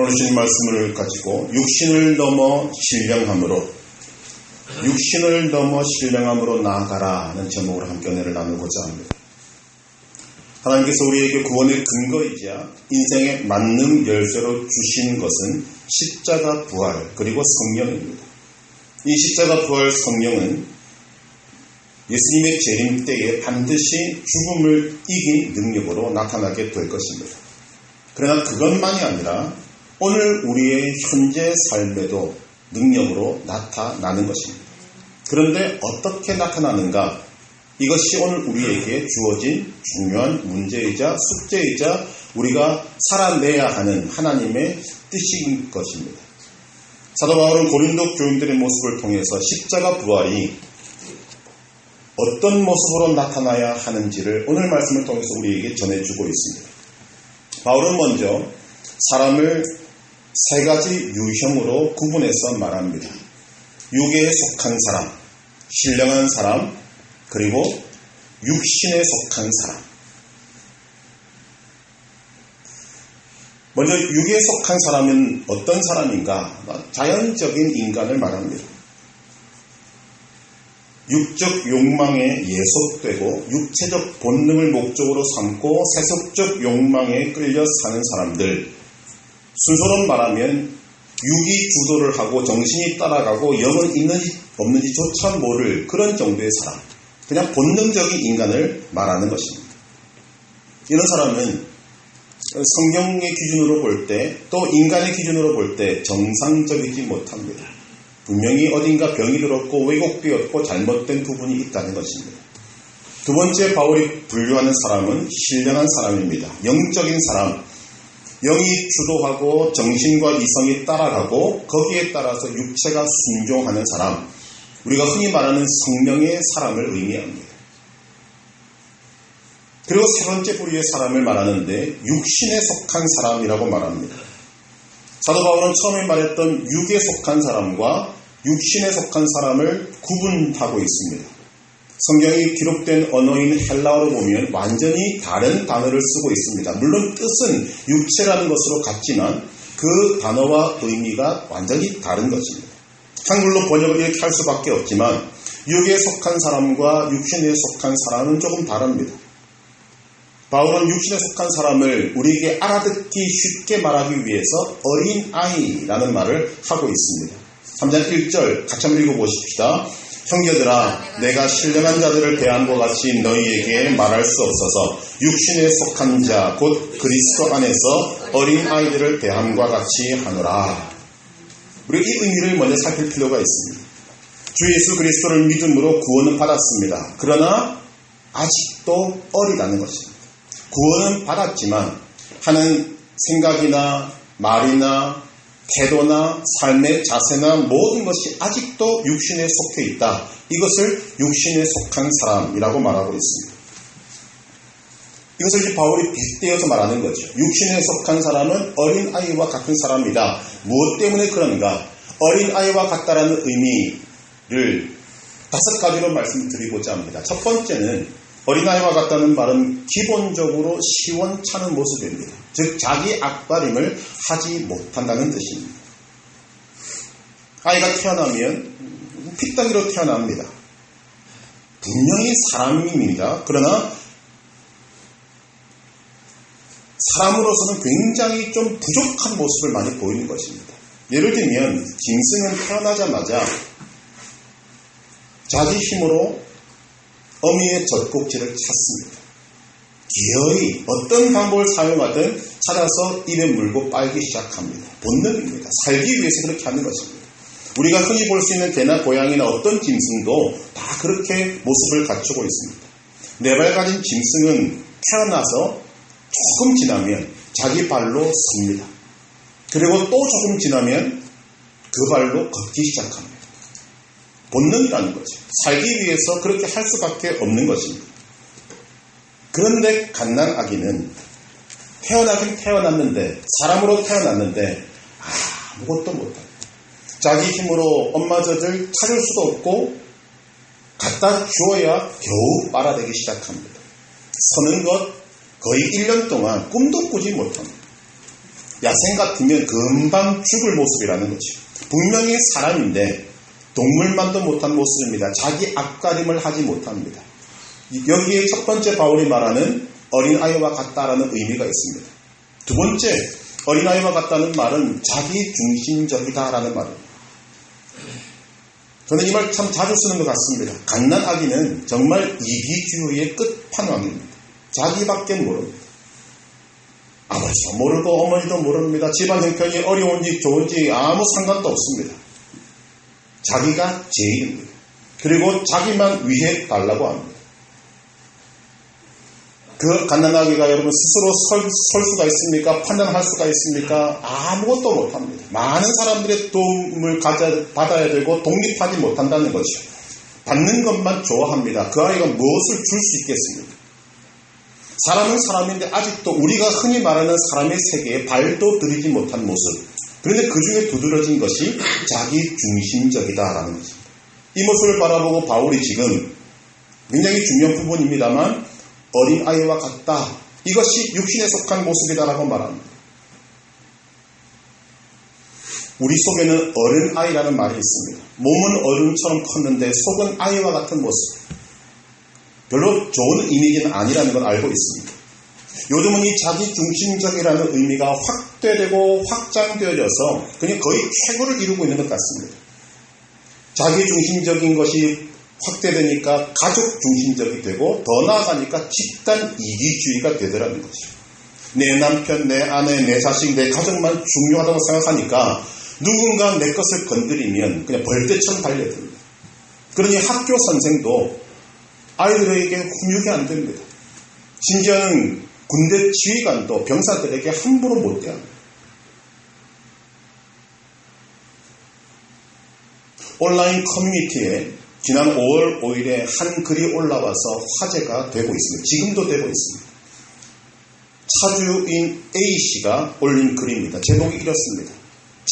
오늘 주님 말씀을 가지고 육신을 넘어 신령함으로 나아가라는 제목으로 함께 은혜를 나누고자 합니다. 하나님께서 우리에게 구원의 근거이자 인생의 만능 열쇠로 주신 것은 십자가 부활 그리고 성령입니다. 이 십자가 부활 성령은 예수님의 재림 때에 반드시 죽음을 이긴 능력으로 나타나게 될 것입니다. 그러나 그것만이 아니라 오늘 우리의 현재 삶에도 능력으로 나타나는 것입니다. 그런데 어떻게 나타나는가? 이것이 오늘 우리에게 주어진 중요한 문제이자 숙제이자 우리가 살아내야 하는 하나님의 뜻인 것입니다. 사도 바울은 고린도 교인들의 모습을 통해서 십자가 부활이 어떤 모습으로 나타나야 하는지를 오늘 말씀을 통해서 우리에게 전해주고 있습니다. 바울은 먼저 사람을 세 가지 유형으로 구분해서 말합니다. 육에 속한 사람, 신령한 사람, 그리고 육신에 속한 사람. 먼저 육에 속한 사람은 어떤 사람인가? 자연적인 인간을 말합니다. 육적 욕망에 예속되고 육체적 본능을 목적으로 삼고 세속적 욕망에 끌려 사는 사람들, 순서로 말하면 육이 주도를 하고 정신이 따라가고 영은 있는지 없는지조차 모를 그런 정도의 사람, 그냥 본능적인 인간을 말하는 것입니다. 이런 사람은 성경의 기준으로 볼 때, 또 인간의 기준으로 볼 때 정상적이지 못합니다. 분명히 어딘가 병이 들었고 왜곡되었고 잘못된 부분이 있다는 것입니다. 두 번째 바울이 분류하는 사람은 신령한 사람입니다. 영적인 사람, 영이 주도하고 정신과 이성이 따라가고 거기에 따라서 육체가 순종하는 사람, 우리가 흔히 말하는 성령의 사람을 의미합니다. 그리고 세 번째 부류의 사람을 말하는데 육신에 속한 사람이라고 말합니다. 사도 바울은 처음에 말했던 육에 속한 사람과 육신에 속한 사람을 구분하고 있습니다. 성경이 기록된 언어인 헬라어로 보면 완전히 다른 단어를 쓰고 있습니다. 물론 뜻은 육체라는 것으로 같지만 그 단어와 의미가 완전히 다른 것입니다. 한글로 번역을 이렇게 할 수밖에 없지만 육에 속한 사람과 육신에 속한 사람은 조금 다릅니다. 바울은 육신에 속한 사람을 우리에게 알아듣기 쉽게 말하기 위해서 어린아이라는 말을 하고 있습니다. 3장 1절 같이 한번 읽어보십시다. 형제들아, 내가 신령한 자들을 대함과 같이 너희에게 말할 수 없어서 육신에 속한 자 곧 그리스도 안에서 어린아이들을 대함과 같이 하노라. 우리가 이 의미를 먼저 살필 필요가 있습니다. 주 예수 그리스도를 믿음으로 구원은 받았습니다. 그러나 아직도 어리다는 것입니다. 구원은 받았지만 하는 생각이나 말이나 태도나 삶의 자세나 모든 것이 아직도 육신에 속해 있다. 이것을 육신에 속한 사람이라고 말하고 있습니다. 이것을 이제 바울이 빗대어서 말하는 거죠. 육신에 속한 사람은 어린아이와 같은 사람이다. 무엇 때문에 그런가? 어린아이와 같다라는 의미를 5가지로 말씀드리고자 합니다. 첫 번째는 어린아이와 같다는 말은 기본적으로 시원찮은 모습입니다. 즉 자기 앞가림을 하지 못한다는 뜻입니다. 아이가 태어나면 핏덩이로 태어납니다. 분명히 사람입니다. 그러나 사람으로서는 굉장히 좀 부족한 모습을 많이 보이는 것입니다. 예를 들면 짐승은 태어나자마자 자기 힘으로 어미의 젖꼭지를 찾습니다. 기어이 어떤 방법을 사용하든 찾아서 입에 물고 빨기 시작합니다. 본능입니다. 살기 위해서 그렇게 하는 것입니다. 우리가 흔히 볼 수 있는 개나 고양이나 어떤 짐승도 다 그렇게 모습을 갖추고 있습니다. 네 발 가진 짐승은 태어나서 조금 지나면 자기 발로 섭니다. 그리고 또 조금 지나면 그 발로 걷기 시작합니다. 본능이라는 거죠. 살기 위해서 그렇게 할 수밖에 없는 것입니다. 그런데 갓난아기는 태어나긴 태어났는데, 사람으로 태어났는데 아무것도 못합니다. 자기 힘으로 엄마 젖을 찾을 수도 없고 갖다 주어야 겨우 빨아대기 시작합니다. 서는 것 거의 1년 동안 꿈도 꾸지 못합니다. 야생 같으면 금방 죽을 모습이라는 거죠. 분명히 사람인데 동물만도 못한 모습입니다. 자기 앞가림을 하지 못합니다. 여기에 첫 번째 바울이 말하는 어린아이와 같다라는 의미가 있습니다. 두 번째, 어린아이와 같다는 말은 자기 중심적이다라는 말입니다. 저는 이 말 참 자주 쓰는 것 같습니다. 갓난아기는 정말 이기주의의 끝판왕입니다. 자기밖에 모릅니다. 아버지도 모르고 어머니도 모릅니다. 집안 형편이 어려운지 좋은지 아무 상관도 없습니다. 자기가 제일입니다. 그리고 자기만 위해 달라고 합니다. 그 갓난아기가 여러분 스스로 설 수가 있습니까? 판단할 수가 있습니까? 아무것도 못합니다. 많은 사람들의 도움을 받아야 되고 독립하지 못한다는 거죠. 받는 것만 좋아합니다. 그 아이가 무엇을 줄 수 있겠습니까? 사람은 사람인데 아직도 우리가 흔히 말하는 사람의 세계에 발도 들이지 못한 모습. 그런데 그 중에 두드러진 것이 자기 중심적이다라는 것입니다. 이 모습을 바라보고 바울이 지금 굉장히 중요한 부분입니다만 어린아이와 같다. 이것이 육신에 속한 모습이다라고 말합니다. 우리 속에는 어른아이라는 말이 있습니다. 몸은 어른처럼 컸는데 속은 아이와 같은 모습. 별로 좋은 이미지는 아니라는 걸 알고 있습니다. 요즘은 이 자기중심적이라는 의미가 확대되고 확장되어져서 그냥 거의 최고를 이루고 있는 것 같습니다. 자기중심적인 것이 확대되니까 가족중심적이 되고 더 나아가니까 집단 이기주의가 되더라는 것이죠. 내 남편, 내 아내, 내 자식, 내 가족만 중요하다고 생각하니까 누군가 내 것을 건드리면 그냥 벌떼처럼 달려듭니다. 그러니 학교 선생도 아이들에게 훈육이 안 됩니다. 심지어는 군대 지휘관도 병사들에게 함부로 못 대합니다. 온라인 커뮤니티에 지난 5월 5일에 한 글이 올라와서 화제가 되고 있습니다. 지금도 되고 있습니다. 차주인 A씨가 올린 글입니다. 제목이 이렇습니다.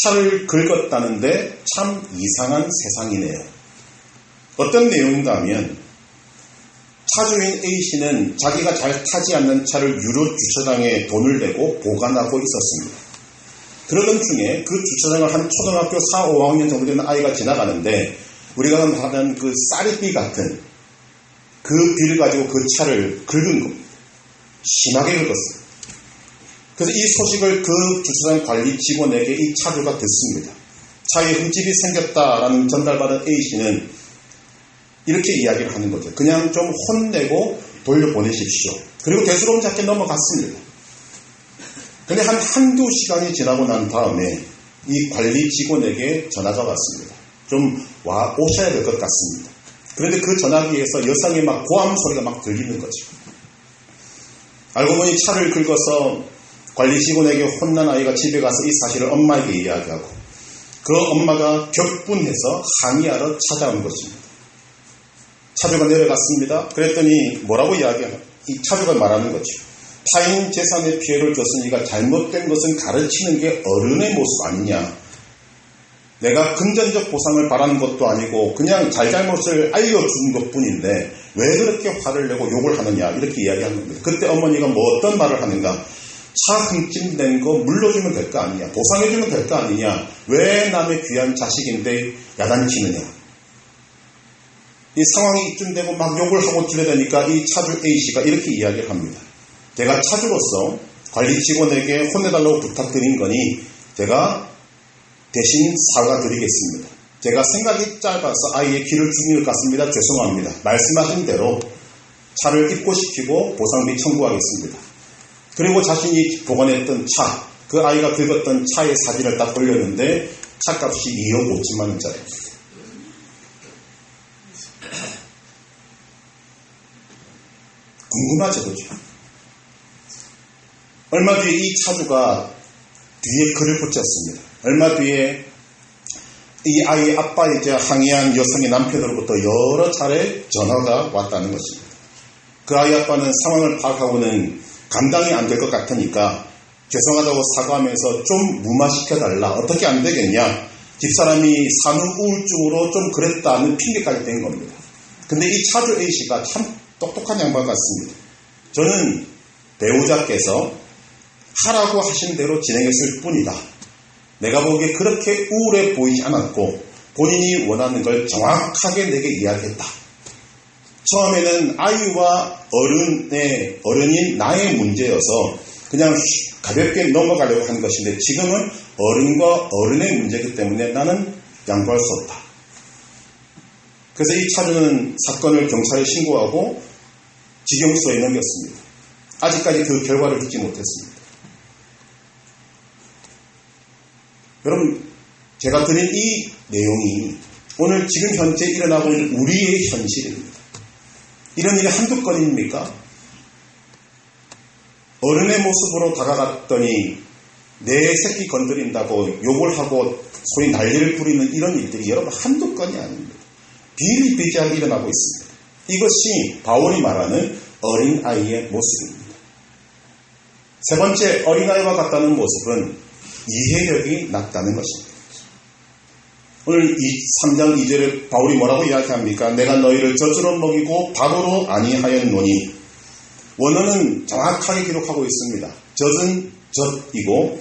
차를 긁었다는데 참 이상한 세상이네요. 어떤 내용인가 하면 차주인 A씨는 자기가 잘 타지 않는 차를 유료 주차장에 돈을 내고 보관하고 있었습니다. 그러던 중에 그 주차장을 한 초등학교 4, 5학년 정도 되는 아이가 지나가는데 우리가 말하는 그 쌀비 같은 그 비를 가지고 그 차를 긁은 겁니다. 심하게 긁었습니다. 그래서 이 소식을 그 주차장 관리 직원에게 이 차주가 듣습니다. 차에 흠집이 생겼다라는 전달받은 A씨는 이렇게 이야기를 하는 거죠. 그냥 좀 혼내고 돌려보내십시오. 그리고 대수로운 작게 넘어갔습니다. 근데 한두 시간이 지나고 난 다음에 이 관리 직원에게 전화가 왔습니다. 좀 오셔야 될 것 같습니다. 그런데 그 전화기에서 여성의 막 고함 소리가 막 들리는 거죠. 알고 보니 차를 긁어서 관리 직원에게 혼난 아이가 집에 가서 이 사실을 엄마에게 이야기하고 그 엄마가 격분해서 항의하러 찾아온 것입니다. 차주가 내려갔습니다. 그랬더니 뭐라고 이야기하냐. 이 차주가 말하는 거죠. 타인 재산에 피해를 줬으니까 잘못된 것은 가르치는 게 어른의 모습 아니냐. 내가 금전적 보상을 바라는 것도 아니고 그냥 잘잘못을 알려준 것뿐인데 왜 그렇게 화를 내고 욕을 하느냐 이렇게 이야기하는 겁니다. 그때 어머니가 뭐 어떤 말을 하는가. 차 흠집 낸 거 물러주면 될 거 아니냐. 보상해주면 될 거 아니냐. 왜 남의 귀한 자식인데 야단치느냐. 이 상황이 입증되고 막 욕을 하고 들려대니까 이 차주 A씨가 이렇게 이야기를 합니다. 제가 차주로서 관리 직원에게 혼내달라고 부탁드린 거니 제가 대신 사과드리겠습니다. 제가 생각이 짧아서 아이의 귀를 죽인 것 같습니다. 죄송합니다. 말씀하신 대로 차를 입고시키고 보상비 청구하겠습니다. 그리고 자신이 보관했던 차, 그 아이가 긁었던 차의 사진을 딱 올렸는데 차값이 2억 5천만 원짜리입니다. 궁금하죠, 그죠? 얼마 뒤에 이 차주가 뒤에 글을 붙였습니다. 얼마 뒤에 이 아이의 아빠이자 항의한 여성의 남편으로부터 여러 차례 전화가 왔다는 것입니다. 그 아이 아빠는 상황을 파악하고는 감당이 안 될 것 같으니까 죄송하다고 사과하면서 좀 무마시켜달라. 어떻게 안 되겠냐. 집사람이 산후 우울증으로 좀 그랬다는 핑계까지 댄 겁니다. 근데 이 차주 A씨가 참 똑똑한 양반 같습니다. 저는 배우자께서 하라고 하신 대로 진행했을 뿐이다. 내가 보기에 그렇게 우울해 보이지 않았고 본인이 원하는 걸 정확하게 내게 이야기했다. 처음에는 아이와 어른인 나의 문제여서 그냥 가볍게 넘어가려고 한 것인데 지금은 어른과 어른의 문제이기 때문에 나는 양보할 수 없다. 그래서 이 차주는 사건을 경찰에 신고하고 직영수에 넘겼습니다. 아직까지 그 결과를 듣지 못했습니다. 여러분, 제가 드린 이 내용이 오늘 지금 현재 일어나고 있는 우리의 현실입니다. 이런 일이 한두 건입니까? 어른의 모습으로 다가갔더니 내 새끼 건드린다고 욕을 하고 소위 난리를 부리는 이런 일들이 여러분 한두 건이 아닙니다. 비일비재하게 일어나고 있습니다. 이것이 바울이 말하는 어린아이의 모습입니다. 세 번째, 어린아이와 같다는 모습은 이해력이 낮다는 것입니다. 오늘 3장 2절에 바울이 뭐라고 이야기합니까? 내가 너희를 젖으로 먹이고 밥으로 아니하였노니. 원어는 정확하게 기록하고 있습니다. 젖은 젖이고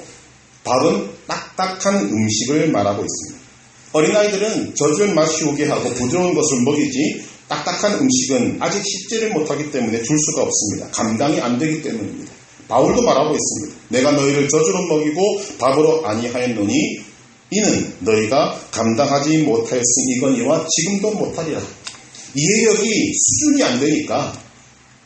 밥은 딱딱한 음식을 말하고 있습니다. 어린아이들은 젖을 마시오게 하고 부드러운 것을 먹이지 딱딱한 음식은 아직 씹지를 못하기 때문에 줄 수가 없습니다. 감당이 안 되기 때문입니다. 바울도 말하고 있습니다. 내가 너희를 젖으로 먹이고 밥으로 아니하였노니 이는 너희가 감당하지 못하였으니거니와 지금도 못하리라. 이해력이 수준이 안 되니까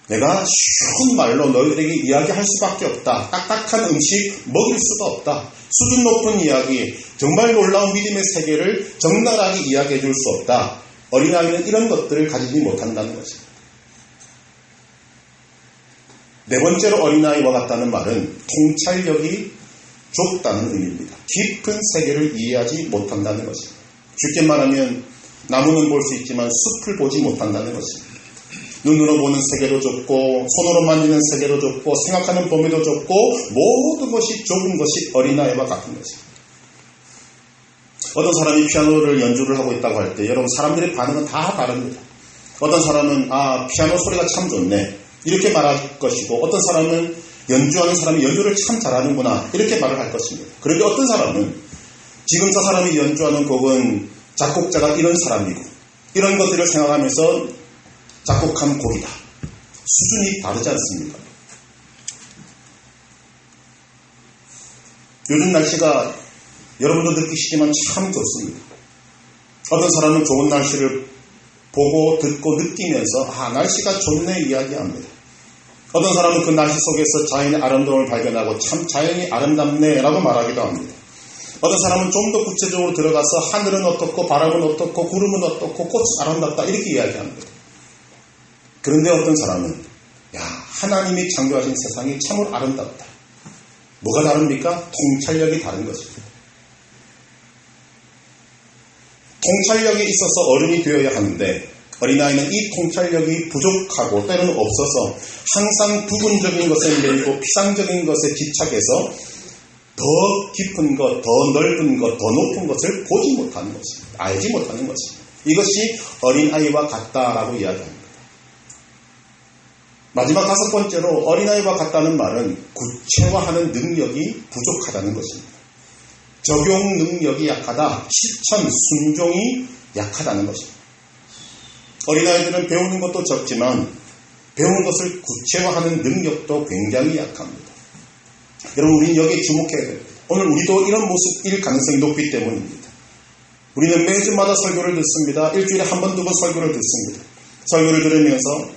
내가 쉬운 말로 너희들에게 이야기할 수밖에 없다. 딱딱한 음식 먹일 수가 없다. 수준 높은 이야기, 정말 놀라운 믿음의 세계를 적나라하게 이야기해 줄 수 없다. 어린아이는 이런 것들을 가지지 못한다는 것입니다. 네 번째로 어린아이와 같다는 말은 통찰력이 좁다는 의미입니다. 깊은 세계를 이해하지 못한다는 것입니다. 쉽게 말하면 나무는 볼 수 있지만 숲을 보지 못한다는 것입니다. 눈으로 보는 세계도 좁고 손으로 만지는 세계도 좁고 생각하는 범위도 좁고 모든 것이 좁은 것이 어린아이와 같은 것입니다. 어떤 사람이 피아노를 연주를 하고 있다고 할 때 여러분 사람들의 반응은 다 다릅니다. 어떤 사람은 피아노 소리가 참 좋네 이렇게 말할 것이고 어떤 사람은 연주하는 사람이 연주를 참 잘하는구나 이렇게 말을 할 것입니다. 그런데 어떤 사람은 지금 저 사람이 연주하는 곡은 작곡자가 이런 사람이고 이런 것들을 생각하면서 작곡한 곡이다. 수준이 다르지 않습니까? 요즘 날씨가 여러분도 느끼시지만 참 좋습니다. 어떤 사람은 좋은 날씨를 보고 듣고 느끼면서 날씨가 좋네 이야기합니다. 어떤 사람은 그 날씨 속에서 자연의 아름다움을 발견하고 참 자연이 아름답네 라고 말하기도 합니다. 어떤 사람은 좀 더 구체적으로 들어가서 하늘은 어떻고 바람은 어떻고 구름은 어떻고 꽃이 아름답다 이렇게 이야기합니다. 그런데 어떤 사람은 하나님이 창조하신 세상이 참으로 아름답다. 뭐가 다릅니까? 통찰력이 다른 것입니다. 통찰력이 있어서 어른이 되어야 하는데 어린아이는 이 통찰력이 부족하고 때로는 없어서 항상 부분적인 것에 매이고 피상적인 것에 집착해서 더 깊은 것, 더 넓은 것, 더 높은 것을 보지 못하는 것입니다. 알지 못하는 것입니다. 이것이 어린아이와 같다라고 이야기합니다. 마지막 다섯 번째로 어린아이와 같다는 말은 구체화하는 능력이 부족하다는 것입니다. 적용 능력이 약하다, 실천, 순종이 약하다는 것입니다. 어린아이들은 배우는 것도 적지만 배우는 것을 구체화하는 능력도 굉장히 약합니다. 여러분 우리는 여기에 주목해야 됩니다. 오늘 우리도 이런 모습일 가능성이 높기 때문입니다. 우리는 매주마다 설교를 듣습니다. 일주일에 한 번, 두 번 설교를 듣습니다. 설교를 들으면서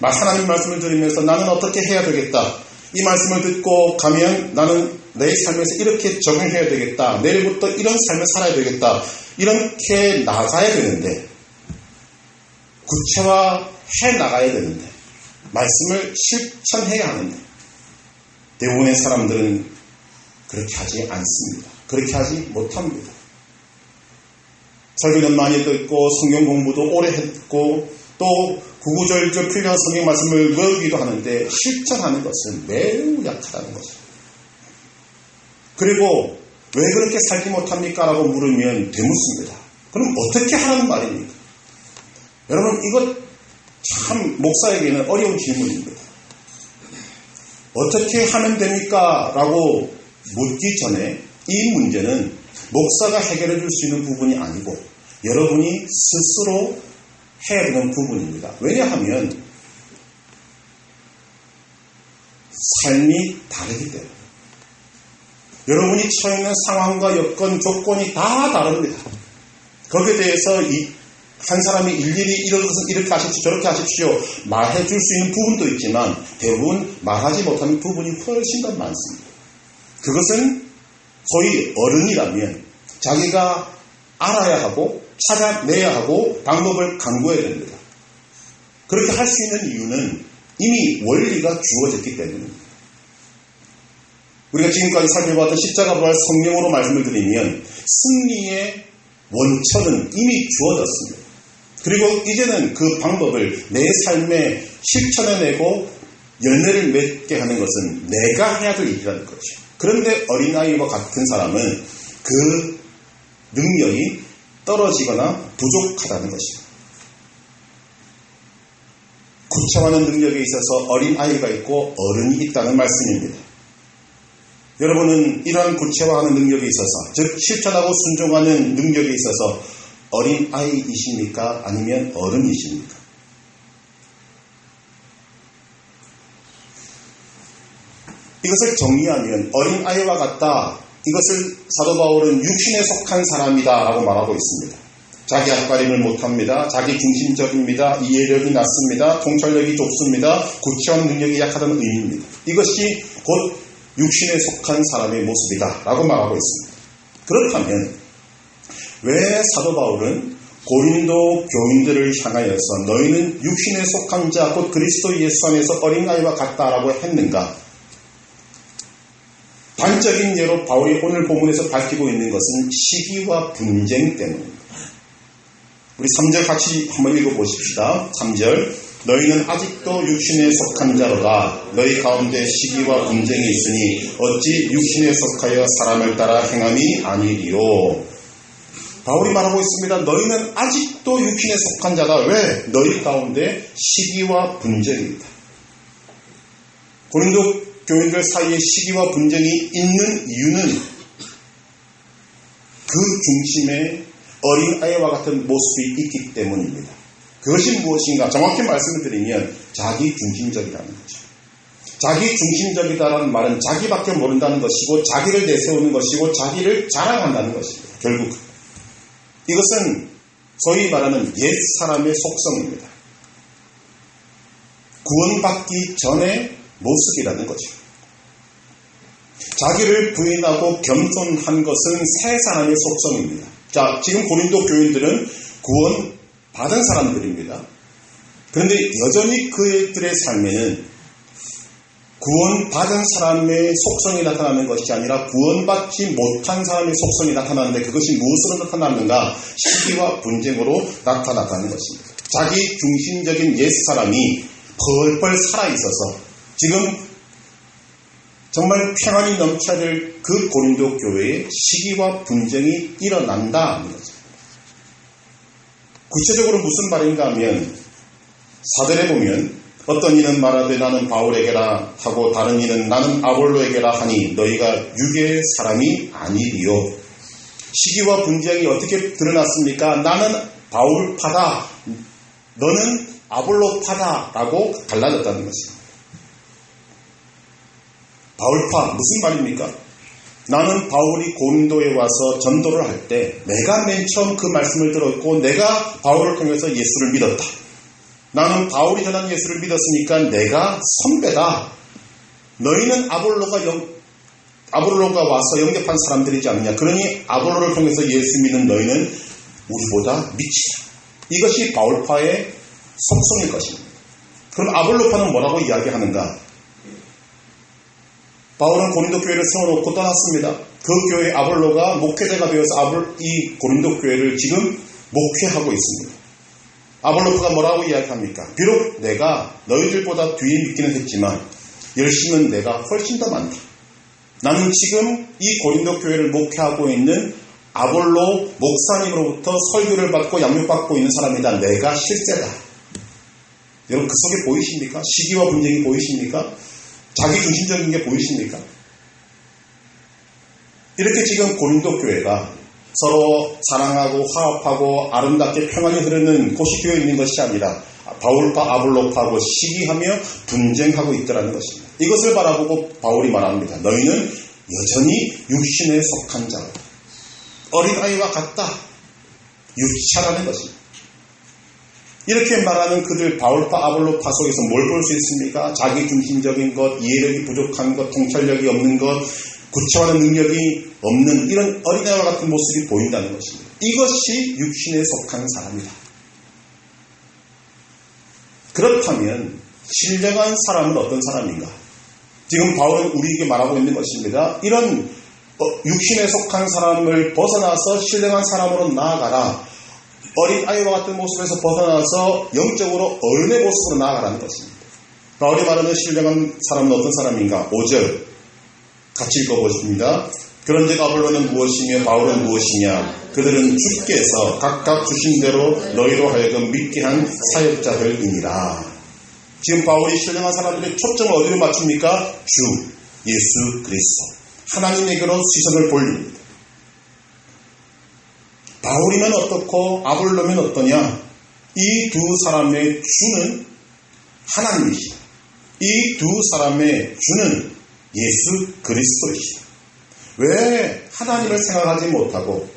하나님 말씀을 들으면서 나는 어떻게 해야 되겠다. 이 말씀을 듣고 가면 나는 내 삶에서 이렇게 적용해야 되겠다. 내일부터 이런 삶을 살아야 되겠다. 이렇게 나가야 되는데 구체화해 나가야 되는데 말씀을 실천해야 하는데 대부분의 사람들은 그렇게 하지 않습니다. 그렇게 하지 못합니다. 설교는 많이 듣고 성경 공부도 오래 했고 또 구구절절 필요한 성경 말씀을 외우기도 하는데 실천하는 것은 매우 약하다는 것입니다. 그리고 왜 그렇게 살지 못합니까? 라고 물으면 되묻습니다. 그럼 어떻게 하라는 말입니까? 여러분 이거 참 목사에게는 어려운 질문입니다. 어떻게 하면 됩니까? 라고 묻기 전에 이 문제는 목사가 해결해 줄 수 있는 부분이 아니고 여러분이 스스로 해야 되는 부분입니다. 왜냐하면 삶이 다르기 때문에 여러분이 처해 있는 상황과 여건, 조건이 다 다릅니다. 거기에 대해서 한 사람이 일일이 이렇게 하십시오, 저렇게 하십시오 말해 줄 수 있는 부분도 있지만 대부분 말하지 못하는 부분이 훨씬 더 많습니다. 그것은 소위 어른이라면 자기가 알아야 하고 찾아내야 하고 방법을 강구해야 됩니다. 그렇게 할 수 있는 이유는 이미 원리가 주어졌기 때문입니다. 우리가 지금까지 살펴봤던 십자가 부활 성령으로 말씀을 드리면 승리의 원천은 이미 주어졌습니다. 그리고 이제는 그 방법을 내 삶에 실천해내고 열매를 맺게 하는 것은 내가 해야 될 일이라는 거죠. 그런데 어린아이와 같은 사람은 그 능력이 떨어지거나 부족하다는 것입니다. 구체화하는 능력에 있어서 어린아이가 있고 어른이 있다는 말씀입니다. 여러분은 이러한 구체화하는 능력에 있어서, 즉 실천하고 순종하는 능력에 있어서 어린아이이십니까? 아니면 어른이십니까? 이것을 정리하면 어린아이와 같다. 이것을 사도 바울은 육신에 속한 사람이다 라고 말하고 있습니다. 자기 앞가림을 못합니다. 자기 중심적입니다. 이해력이 낮습니다. 통찰력이 좁습니다. 구체화하는 능력이 약하다는 의미입니다. 이것이 곧 육신에 속한 사람의 모습이다 라고 말하고 있습니다. 그렇다면 왜 사도 바울은 고린도 교인들을 향하여서 너희는 육신에 속한 자 곧 그리스도 예수 안에서 어린아이와 같다라고 했는가? 단적인 예로 바울이 오늘 본문에서 밝히고 있는 것은 시기와 분쟁 때문입니다. 우리 3절 같이 한번 읽어보십시다. 3절 너희는 아직도 육신에 속한 자로다. 너희 가운데 시기와 분쟁이 있으니 어찌 육신에 속하여 사람을 따라 행함이 아니리요. 바울이 말하고 있습니다. 너희는 아직도 육신에 속한 자다. 왜? 너희 가운데 시기와 분쟁입니다. 고린도 교인들 사이에 시기와 분쟁이 있는 이유는 그 중심에 어린아이와 같은 모습이 있기 때문입니다. 그것이 무엇인가? 정확히 말씀을 드리면 자기 중심적이라는 거죠. 자기 중심적이다라는 말은 자기밖에 모른다는 것이고 자기를 내세우는 것이고 자기를 자랑한다는 것입니다. 결국 이것은 소위 말하는 옛 사람의 속성입니다. 구원받기 전의 모습이라는 거죠. 자기를 부인하고 겸손한 것은 새 사람의 속성입니다. 자, 지금 고린도 교인들은 구원 받은 사람들입니다. 그런데 여전히 그들의 삶에는 구원받은 사람의 속성이 나타나는 것이 아니라 구원받지 못한 사람의 속성이 나타나는데 그것이 무엇으로 나타나는가? 시기와 분쟁으로 나타났다는 것입니다. 자기 중심적인 옛사람이 펄펄 살아있어서 지금 정말 평안이 넘쳐야 될 그 고린도 교회에 시기와 분쟁이 일어난다 하는 거죠. 구체적으로 무슨 말인가 하면 사절에 보면 어떤 이는 말하되 나는 바울에게라 하고 다른 이는 나는 아볼로에게라 하니 너희가 육의 사람이 아니리요. 시기와 분쟁이 어떻게 드러났습니까? 나는 바울파다, 너는 아볼로파다 라고 갈라졌다는 것입니다. 바울파 무슨 말입니까? 나는 바울이 고린도에 와서 전도를 할 때 내가 맨 처음 그 말씀을 들었고 내가 바울을 통해서 예수를 믿었다. 나는 바울이 전한 예수를 믿었으니까 내가 선배다. 너희는 아볼로가 와서 영접한 사람들이지 않느냐. 그러니 아볼로를 통해서 예수 믿는 너희는 우리보다 미치다. 이것이 바울파의 속성일 것입니다. 그럼 아볼로파는 뭐라고 이야기하는가? 바울은 고린도 교회를 세워놓고 떠났습니다. 그 교회 아볼로가 목회자가 되어서 이 고린도 교회를 지금 목회하고 있습니다. 아볼로가 뭐라고 이야기합니까? 비록 내가 너희들보다 뒤에 있기는 했지만 열심은 내가 훨씬 더 많다. 나는 지금 이 고린도 교회를 목회하고 있는 아볼로 목사님으로부터 설교를 받고 양육받고 있는 사람이다. 내가 실세다. 여러분 그 속에 보이십니까? 시기와 분쟁이 보이십니까? 자기 중심적인 게 보이십니까? 이렇게 지금 고린도 교회가 서로 사랑하고 화합하고 아름답게 평안이 흐르는 곳이 되어 있는 것이 아니라 바울파 아볼로파하고 시기하며 분쟁하고 있더라는 것입니다. 이것을 바라보고 바울이 말합니다. 너희는 여전히 육신에 속한 자로 어린아이와 같다. 유치하다는 것입니다. 이렇게 말하는 그들 바울파 아볼로파 속에서 뭘 볼 수 있습니까? 자기 중심적인 것, 이해력이 부족한 것, 통찰력이 없는 것, 구체화하는 능력이 없는 이런 어린아이와 같은 모습이 보인다는 것입니다. 이것이 육신에 속한 사람이다. 그렇다면 신령한 사람은 어떤 사람인가? 지금 바울은 우리에게 말하고 있는 것입니다. 이런 육신에 속한 사람을 벗어나서 신령한 사람으로 나아가라. 어린아이와 같은 모습에서 벗어나서 영적으로 어른의 모습으로 나아가라는 것입니다. 바울이 말하는 신령한 사람은 어떤 사람인가? 5절 같이 읽어보십니다. 그런즉 아볼로는 무엇이며 바울은 무엇이냐? 그들은 주께서 각각 주신 대로 너희로 하여금 믿게 한 사역자들이니라. 지금 바울이 신령한 사람들의 초점을 어디로 맞춥니까? 주, 예수 그리스도. 하나님에게로 시선을 돌립니다. 바울이면 어떻고 아볼로면 어떠냐? 이 두 사람의 주는 하나님이시다. 이 두 사람의 주는 예수 그리스도이시다. 왜 하나님을 생각하지 못하고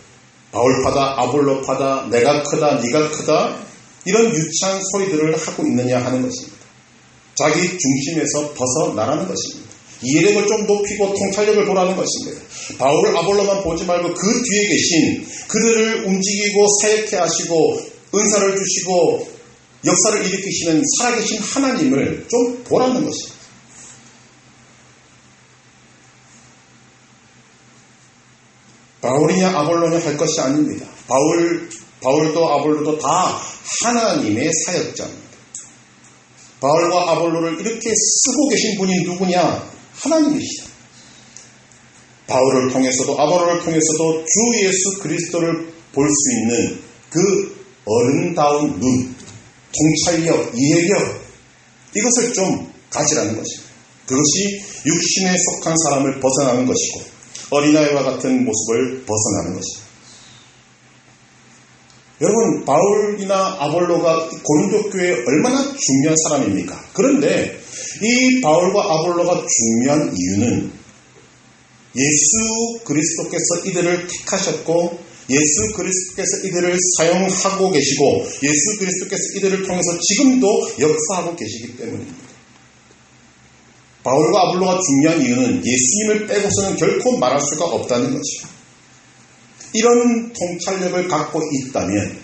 바울파다 아볼로파다 내가 크다 네가 크다 이런 유치한 소리들을 하고 있느냐 하는 것입니다. 자기 중심에서 벗어나라는 것입니다. 이해력을 좀 높이고 통찰력을 보라는 것입니다. 바울 아볼로만 보지 말고 그 뒤에 계신 그들을 움직이고 사역해 하시고 은사를 주시고 역사를 일으키시는 살아계신 하나님을 좀 보라는 것입니다. 바울이냐 아볼로냐 할 것이 아닙니다. 바울도 아볼로도 다 하나님의 사역자입니다. 바울과 아볼로를 이렇게 쓰고 계신 분이 누구냐? 하나님이시다. 바울을 통해서도 아볼로를 통해서도 주 예수 그리스도를 볼 수 있는 그 어른다운 눈, 통찰력, 이해력 이것을 좀 가지라는 것입니다. 그것이 육신에 속한 사람을 벗어나는 것이고 어린아이와 같은 모습을 벗어나는 것입니다. 여러분 바울이나 아볼로가 고린도 교회에 얼마나 중요한 사람입니까? 그런데 이 바울과 아볼로가 중요한 이유는 예수 그리스도께서 이들을 택하셨고 예수 그리스도께서 이들을 사용하고 계시고 예수 그리스도께서 이들을 통해서 지금도 역사하고 계시기 때문입니다. 바울과 아볼로가 중요한 이유는 예수님을 빼고서는 결코 말할 수가 없다는 것이죠. 이런 통찰력을 갖고 있다면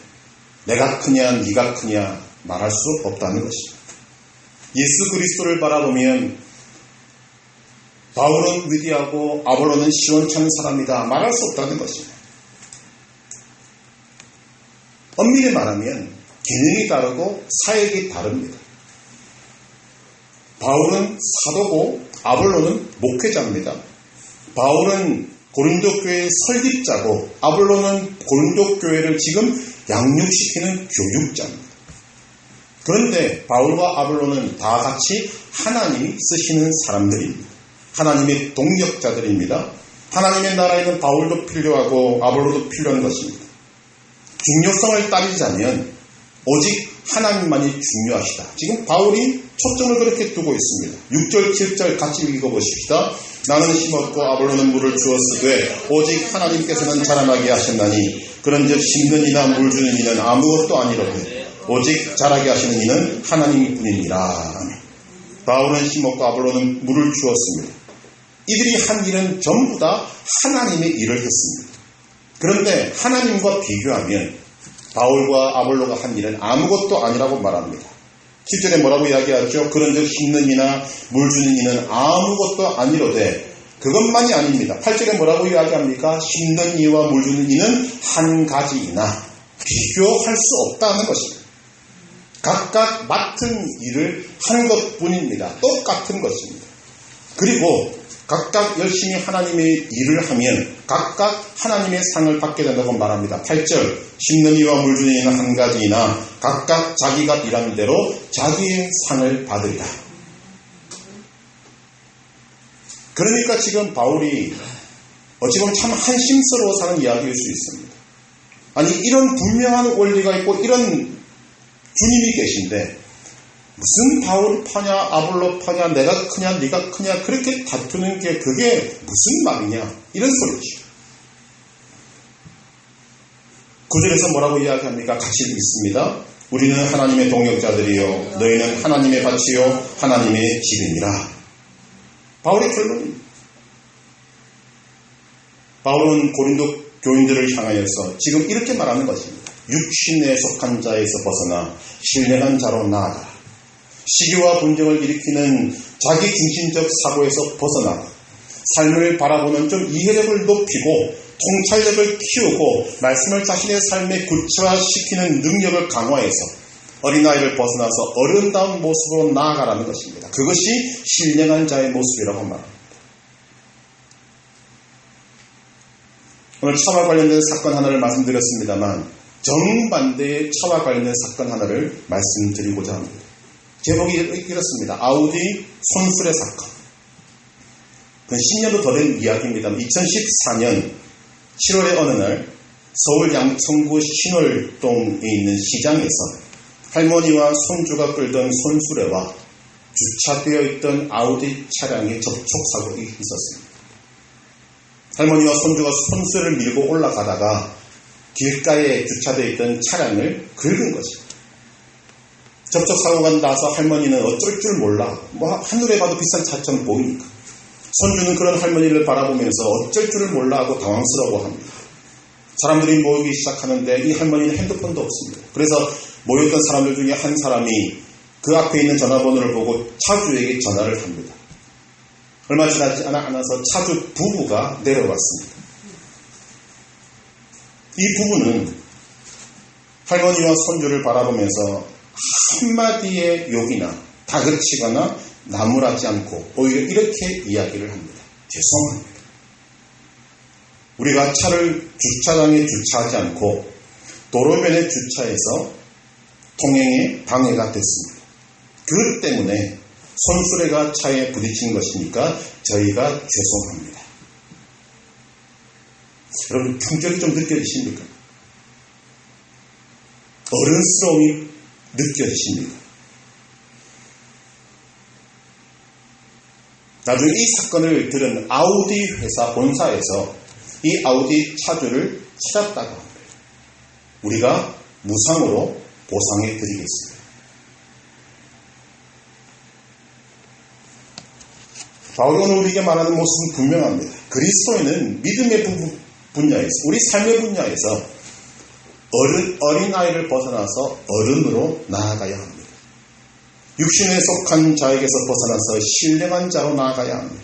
내가 크냐 네가 크냐 말할 수 없다는 것입니다. 예수 그리스도를 바라보면 바울은 위대하고 아볼로는 시원찮은 사람이다 말할 수 없다는 것입니다. 엄밀히 말하면 기능이 다르고 사역이 다릅니다. 바울은 사도고 아볼로는 목회자입니다. 바울은 고린도 교회의 설립자고 아볼로는 고린도 교회를 지금 양육시키는 교육자입니다. 그런데 바울과 아볼로는 다 같이 하나님이 쓰시는 사람들입니다. 하나님의 동력자들입니다. 하나님의 나라에는 바울도 필요하고 아볼로도 필요한 것입니다. 중요성을 따지자면 오직 하나님만이 중요하시다. 지금 바울이 초점을 그렇게 두고 있습니다. 6절 7절 같이 읽어보십시다. 나는 심었고 아볼로는 물을 주었으되 오직 하나님께서는 자라나게 하셨나니 그런즉 심는 이나 물 주는 이는 아무것도 아니로되 오직 자라게 하시는 이는 하나님이 뿐이니라. 바울은 심었고 아볼로는 물을 주었습니다. 이들이 한 일은 전부 다 하나님의 일을 했습니다. 그런데 하나님과 비교하면 바울과 아볼로가 한 일은 아무것도 아니라고 말합니다. 7절에 뭐라고 이야기하죠? 그런즉 심는 이나 물 주는 이는 아무것도 아니로되 그것만이 아닙니다. 8절에 뭐라고 이야기합니까? 심는 이와 물 주는 이는 한 가지이나 비교할 수 없다는 것입니다. 각각 맡은 일을 하는 것뿐입니다. 똑같은 것입니다. 그리고 각각 열심히 하나님의 일을 하면 각각 하나님의 상을 받게 된다고 말합니다. 8절 심는 이와 물 주는 이는 한 가지이나 각각 자기가 일한 대로 자기의 상을 받으리라. 그러니까 지금 바울이 어찌 보면 참 한심스러워서 하는 이야기일 수 있습니다. 아니 이런 분명한 원리가 있고 이런 주님이 계신데 무슨 바울 파냐 아볼로 파냐 내가 크냐 네가 크냐 그렇게 다투는 게 그게 무슨 말이냐 이런 소리죠. 9절에서 뭐라고 이야기합니까? 같이 읽습니다. 우리는 하나님의 동역자들이요 너희는 하나님의 밭이요 하나님의 집이니라. 바울의 결론입니다. 바울은 고린도 교인들을 향하여서 지금 이렇게 말하는 것입니다. 육신에 속한 자에서 벗어나 신령한 자로 나아가라. 시기와 분쟁을 일으키는 자기 중심적 사고에서 벗어나가 삶을 바라보는 좀 이해력을 높이고 통찰력을 키우고 말씀을 자신의 삶에 구체화시키는 능력을 강화해서 어린아이를 벗어나서 어른다운 모습으로 나아가라는 것입니다. 그것이 신령한 자의 모습이라고 말합니다. 오늘 차와 관련된 사건 하나를 말씀드렸습니다만 정반대의 차와 관련된 사건 하나를 말씀드리고자 합니다. 제목이 이렇습니다. 아우디 손수레 사건. 그건 10년도 더 된 이야기입니다. 2014년 7월의 어느 날 서울 양천구 신월동에 있는 시장에서 할머니와 손주가 끌던 손수레와 주차되어 있던 아우디 차량의 접촉사고가 있었습니다. 할머니와 손주가 손수레를 밀고 올라가다가 길가에 주차되어 있던 차량을 긁은 것입니다. 접촉사고가 나서 할머니는 어쩔 줄 몰라. 하늘에 봐도 비싼 차처럼 보이니까. 손주는 그런 할머니를 바라보면서 어쩔 줄을 몰라 하고 당황스러워합니다. 사람들이 모이기 시작하는데 이 할머니는 핸드폰도 없습니다. 그래서 모였던 사람들 중에 한 사람이 그 앞에 있는 전화번호를 보고 차주에게 전화를 합니다. 얼마 지나지 않아서 차주 부부가 내려왔습니다. 이 부부는 할머니와 손주를 바라보면서 한마디의 욕이나 다그치거나 나무라지 않고 오히려 이렇게 이야기를 합니다. 죄송합니다. 우리가 차를 주차장에 주차하지 않고 도로변에 주차해서 통행에 방해가 됐습니다. 그 때문에 손수레가 차에 부딪힌 것이니까 저희가 죄송합니다. 여러분 품격이 좀 느껴지십니까? 어른스러움이 느껴지십니까? 나중에 이 사건을 들은 아우디 회사 본사에서 이 아우디 차주를 찾았다고 합니다. 우리가 무상으로 보상해 드리겠습니다. 바울이 오늘 우리에게 말하는 모습은 분명합니다. 그리스도인은 믿음의 분야에서 우리 삶의 분야에서 어린아이를 벗어나서 어른으로 나아가야 합니다. 육신에 속한 자에게서 벗어나서 신령한 자로 나아가야 합니다.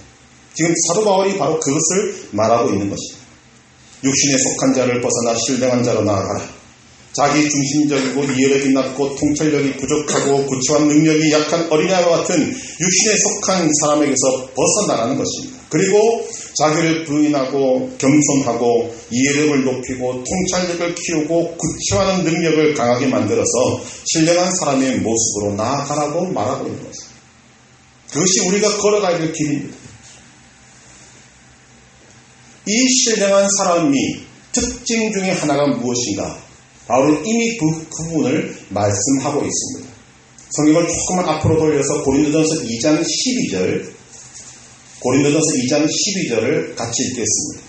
지금 사도 바울이 바로 그것을 말하고 있는 것입니다. 육신에 속한 자를 벗어나 신령한 자로 나아가라. 자기 중심적이고 이해력이 낮고 통찰력이 부족하고 구체화한 능력이 약한 어린아이와 같은 육신에 속한 사람에게서 벗어나라는 것입니다. 그리고 자기를 부인하고 겸손하고 이해력을 높이고 통찰력을 키우고 구체화하는 능력을 강하게 만들어서 신령한 사람의 모습으로 나아가라고 말하고 있는 것입니다. 그것이 우리가 걸어가야 될 길입니다. 이 신령한 사람이 특징 중에 하나가 무엇인가? 바울은 이미 그 부분을 말씀하고 있습니다. 성경을 조금만 앞으로 돌려서 고린도전서 2장 12절을 같이 읽겠습니다.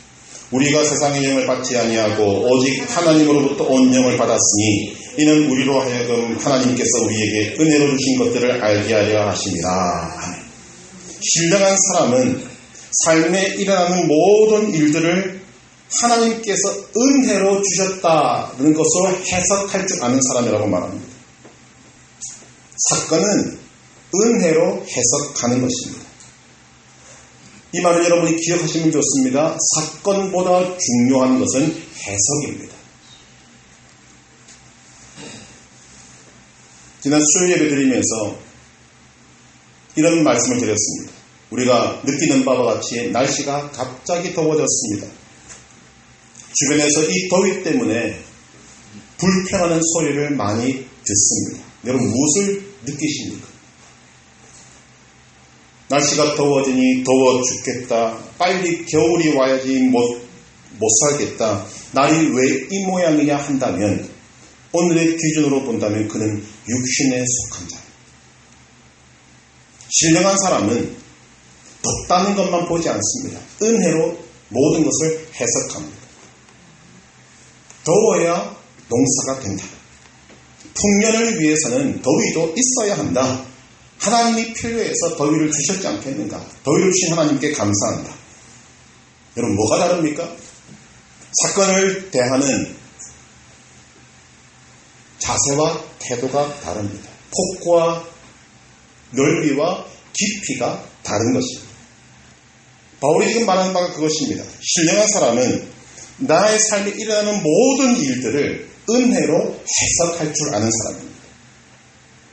우리가 세상의 영을 받지 아니하고 오직 하나님으로부터 온 영을 받았으니 이는 우리로 하여금 하나님께서 우리에게 은혜로 주신 것들을 알게 하려 하심이라. 신령한 사람은 삶에 일어나는 모든 일들을 하나님께서 은혜로 주셨다는 것을 해석할 줄 아는 사람이라고 말합니다. 사건은 은혜로 해석하는 것입니다. 이 말은 여러분이 기억하시면 좋습니다. 사건보다 중요한 것은 해석입니다. 지난 수요일 예배 드리면서 이런 말씀을 드렸습니다. 우리가 느끼는 바와 같이 날씨가 갑자기 더워졌습니다. 주변에서 이 더위 때문에 불평하는 소리를 많이 듣습니다. 여러분 무엇을 느끼십니까? 날씨가 더워지니 더워 죽겠다. 빨리 겨울이 와야지 못 살겠다. 날이 왜 이 모양이냐 한다면 오늘의 기준으로 본다면 그는 육신에 속한 자. 신령한 사람은 덥다는 것만 보지 않습니다. 은혜로 모든 것을 해석합니다. 더워야 농사가 된다. 풍년을 위해서는 더위도 있어야 한다. 하나님이 필요해서 더위를 주셨지 않겠는가? 더위를 주신 하나님께 감사한다. 여러분 뭐가 다릅니까? 사건을 대하는 자세와 태도가 다릅니다. 폭과 넓이와 깊이가 다른 것입니다. 바울이 지금 말하는 바가 그것입니다. 신령한 사람은 나의 삶에 일어나는 모든 일들을 은혜로 해석할 줄 아는 사람입니다.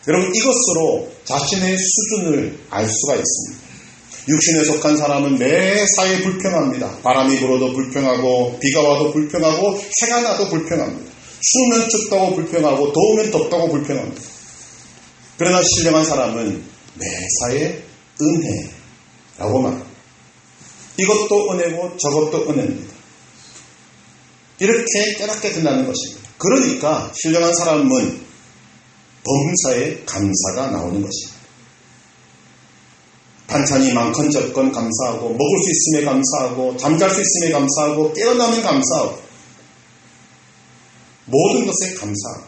여러분 이것으로 자신의 수준을 알 수가 있습니다. 육신에 속한 사람은 매사에 불평합니다. 바람이 불어도 불평하고 비가 와도 불평하고 해가 나도 불평합니다. 추우면 춥다고 불평하고 더우면 덥다고 불평합니다. 그러나 신령한 사람은 매사에 은혜라고 말합니다. 이것도 은혜고 저것도 은혜입니다. 이렇게 깨닫게 된다는 것입니다. 그러니까 신령한 사람은 범사에 감사가 나오는 것입니다. 반찬이 많건적건 감사하고 먹을 수 있음에 감사하고 잠잘 수 있음에 감사하고 깨어나면 감사하고 모든 것에 감사하고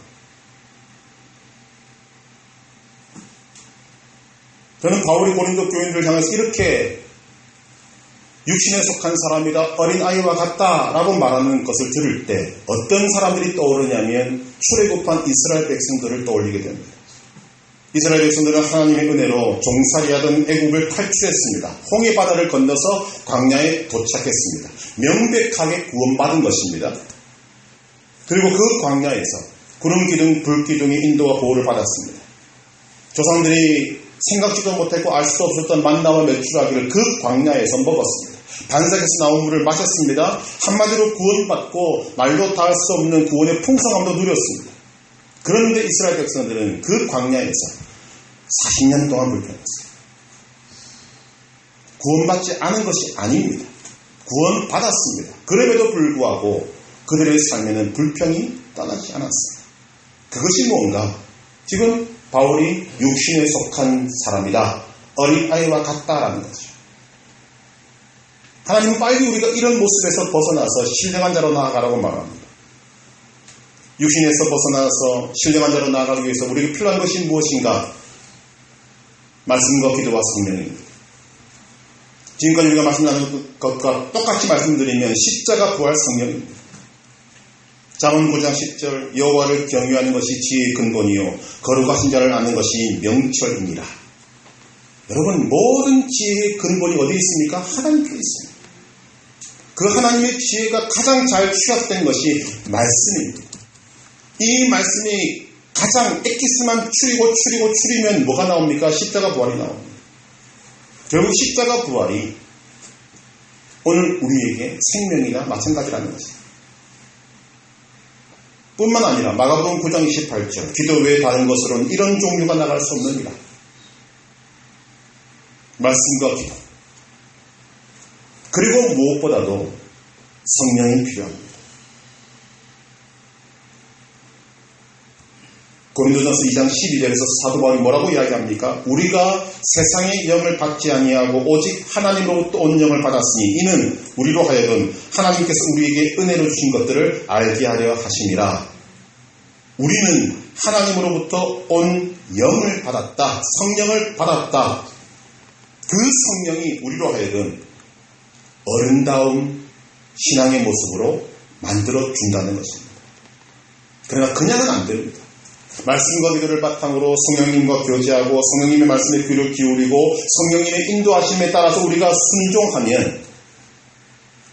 저는 바울이 고린도 교인들을 향해서 이렇게 육신에 속한 사람이다 어린아이와 같다라고 말하는 것을 들을 때 어떤 사람들이 떠오르냐면 출애굽한 이스라엘 백성들을 떠올리게 됩니다. 이스라엘 백성들은 하나님의 은혜로 종살이하던 애국을 탈출했습니다. 홍해 바다를 건너서 광야에 도착했습니다. 명백하게 구원받은 것입니다. 그리고 그 광야에서 구름 기둥, 불 기둥의 인도와 보호를 받았습니다. 조상들이 생각지도 못했고 알 수도 없었던 만나와 메추라기를 그 광야에서 먹었습니다. 반석에서 나온 물을 마셨습니다. 한마디로 구원받고 말로 닿을 수 없는 구원의 풍성함도 누렸습니다. 그런데 이스라엘 백성들은 그 광야에서 40년 동안 불평했어요. 구원받지 않은 것이 아닙니다. 구원받았습니다. 그럼에도 불구하고 그들의 삶에는 불평이 떠나지 않았습니다. 그것이 뭔가? 지금 바울이 육신에 속한 사람이다. 어린아이와 같다라는 거죠. 하나님은 빨리 우리가 이런 모습에서 벗어나서 신령한 자로 나아가라고 말합니다. 육신에서 벗어나서 신령한 자로 나아가기 위해서 우리에게 필요한 것이 무엇인가? 말씀과 기도와 성령입니다. 지금까지 우리가 말씀 나눈 것과 똑같이 말씀드리면 십자가 부활 성령입니다. 잠언 9장 10절 여호와를 경유하는 것이 지혜의 근본이요 거룩하신 자를 아는 것이 명철이니라. 여러분 모든 지혜의 근본이 어디 있습니까? 하나님께 있습니다. 그 하나님의 지혜가 가장 잘 취합된 것이 말씀입니다. 이 말씀이 가장 엑기스만 추리면 뭐가 나옵니까? 십자가 부활이 나옵니다. 결국 십자가 부활이 오늘 우리에게 생명이나 마찬가지라는 것입니다. 뿐만 아니라 마가복음 9장 28절 기도 외에 다른 것으로는 이런 종류가 나갈 수 없느니라. 말씀과 기도 그리고 무엇보다도 성령이 필요합니다. 고린도전서 2장 12절에서 사도 바울이 뭐라고 이야기합니까? 우리가 세상의 영을 받지 아니하고 오직 하나님으로부터 온 영을 받았으니 이는 우리로 하여금 하나님께서 우리에게 은혜로 주신 것들을 알게 하려 하심이라. 우리는 하나님으로부터 온 영을 받았다. 성령을 받았다. 그 성령이 우리로 하여금 어른다운 신앙의 모습으로 만들어 준다는 것입니다. 그러나 그냥은 안 됩니다. 말씀과 기도를 바탕으로 성령님과 교제하고 성령님의 말씀에 귀를 기울이고 성령님의 인도하심에 따라서 우리가 순종하면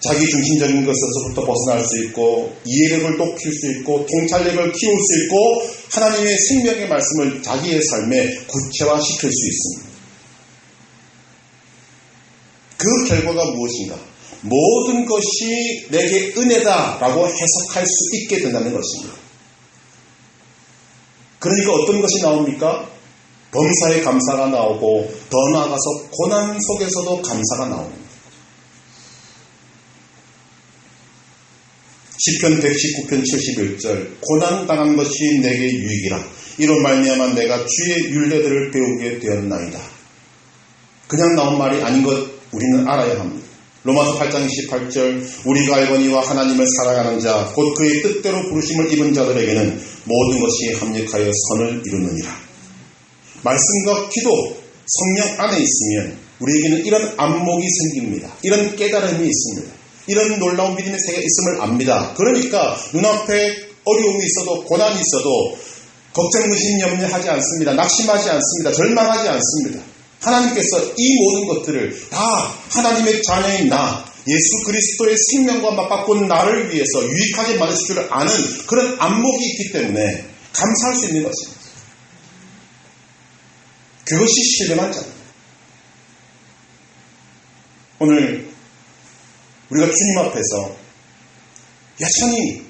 자기 중심적인 것에서부터 벗어날 수 있고 이해력을 높일 수 있고 통찰력을 키울 수 있고 하나님의 생명의 말씀을 자기의 삶에 구체화시킬 수 있습니다. 그 결과가 무엇인가? 모든 것이 내게 은혜다라고 해석할 수 있게 된다는 것입니다. 그러니까 어떤 것이 나옵니까? 범사에 감사가 나오고 더 나아가서 고난 속에서도 감사가 나옵니다. 시편 119편 71절 고난당한 것이 내게 유익이라 이로 말미암아 내가 주의 율례들을 배우게 되었나이다. 그냥 나온 말이 아닌 것 우리는 알아야 합니다. 로마서 8장 28절 우리가 알거니와 하나님을 사랑하는 자 곧 그의 뜻대로 부르심을 입은 자들에게는 모든 것이 합력하여 선을 이루느니라. 말씀과 기도, 성령 안에 있으면 우리에게는 이런 안목이 생깁니다. 이런 깨달음이 있습니다. 이런 놀라운 믿음의 세계가 있음을 압니다. 그러니까 눈앞에 어려움이 있어도 고난이 있어도 걱정, 의심, 염려하지 않습니다. 낙심하지 않습니다. 절망하지 않습니다. 하나님께서 이 모든 것들을 다 하나님의 자녀인 나, 예수 그리스도의 생명과 맞바꾼 나를 위해서 유익하게 만드실 줄 아는 그런 안목이 있기 때문에 감사할 수 있는 것입니다. 그것이 신령한 자입니다. 오늘 우리가 주님 앞에서 여전히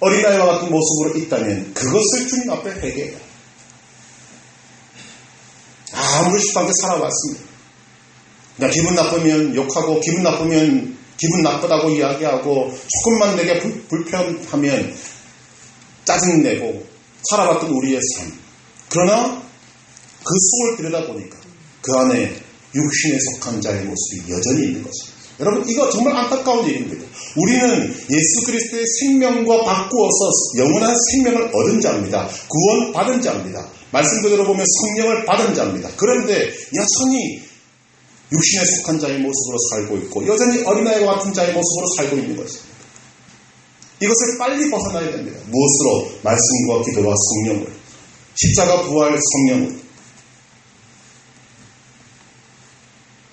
어린아이와 같은 모습으로 있다면 그것을 주님 앞에 회개해요. 아무렇지도 않게 살아왔습니다. 그냥 기분 나쁘면 욕하고 기분 나쁘면 기분 나쁘다고 이야기하고 조금만 내게 불편하면 짜증내고 살아왔던 우리의 삶. 그러나 그 속을 들여다보니까 그 안에 육신에 속한 자의 모습이 여전히 있는 것입니다. 여러분 이거 정말 안타까운 일입니다. 우리는 예수 그리스도의 생명과 바꾸어서 영원한 생명을 얻은 자입니다. 구원 받은 자입니다. 말씀 그대로 보면 성령을 받은 자입니다. 그런데 여전히 육신에 속한 자의 모습으로 살고 있고 여전히 어린아이와 같은 자의 모습으로 살고 있는 것입니다. 이것을 빨리 벗어나야 됩니다. 무엇으로? 말씀과 기도와 성령으로. 십자가 부활 성령으로.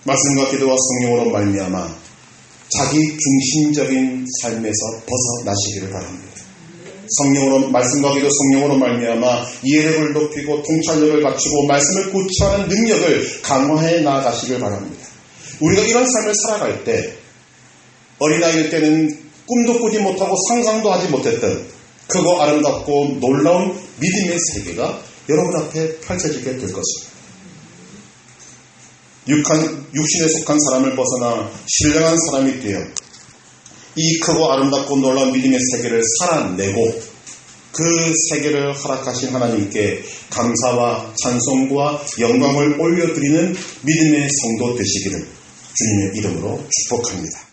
말씀과 기도와 성령으로 말미암아 자기 중심적인 삶에서 벗어나시기를 바랍니다. 성령으로 말씀과 기도 성령으로 말미암아 이해력을 높이고 통찰력을 갖추고 말씀을 구체하는 능력을 강화해 나아가시길 바랍니다. 우리가 이런 삶을 살아갈 때 어린아이일 때는 꿈도 꾸지 못하고 상상도 하지 못했던 크고 아름답고 놀라운 믿음의 세계가 여러분 앞에 펼쳐지게 될 것입니다. 육신에 속한 사람을 벗어나 신령한 사람이 되어 이 크고 아름답고 놀라운 믿음의 세계를 살아내고 그 세계를 허락하신 하나님께 감사와 찬송과 영광을 올려드리는 믿음의 성도 되시기를 주님의 이름으로 축복합니다.